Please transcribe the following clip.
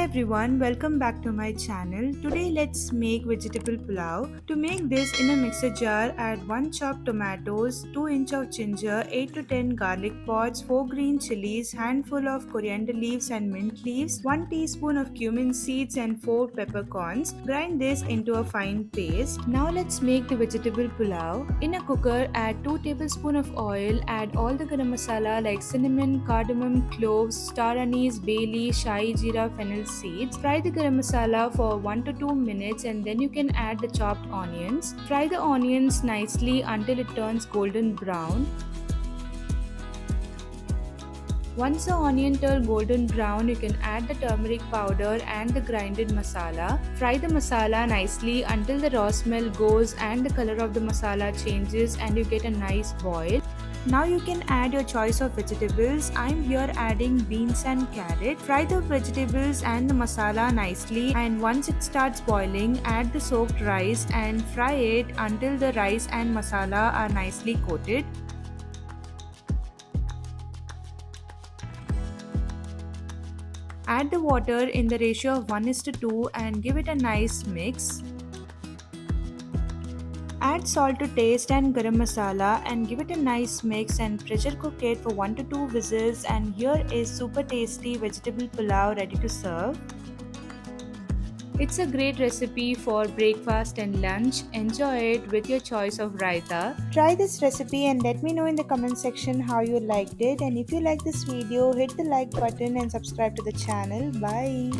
Hi everyone, welcome back to my channel. Today let's make vegetable pulao. To make this, in a mixer jar, add 1 chopped tomatoes, 2 inch of ginger, 8 to 10 garlic pods, 4 green chilies, handful of coriander leaves and mint leaves, 1 teaspoon of cumin seeds and 4 peppercorns. Grind this into a fine paste. Now let's make the vegetable pulao. In a cooker, add 2 tablespoons of oil, add all the garam masala like cinnamon, cardamom, cloves, star anise, bay leaf, shahi jeera, fennel seeds. Fry the garam masala for 1 to 2 minutes and then you can add the chopped onions. Fry the onions nicely until it turns golden brown. Once the onion turns golden brown, you can add the turmeric powder and the grinded masala. Fry the masala nicely until the raw smell goes and the color of the masala changes and you get a nice boil. Now you can add your choice of vegetables. I'm here adding beans and carrot. Fry the vegetables and the masala nicely, and once it starts boiling, add the soaked rice and fry it until the rice and masala are nicely coated. Add the water in the ratio of 1:2 and give it a nice mix. Add salt to taste and garam masala and give it a nice mix and pressure cook it for 1 to 2 whistles, and here is super tasty vegetable pulao ready to serve. It's a great recipe for breakfast and lunch. Enjoy it with your choice of raita. Try this recipe and let me know in the comment section how you liked it, and if you like this video, hit the like button and subscribe to the channel. Bye.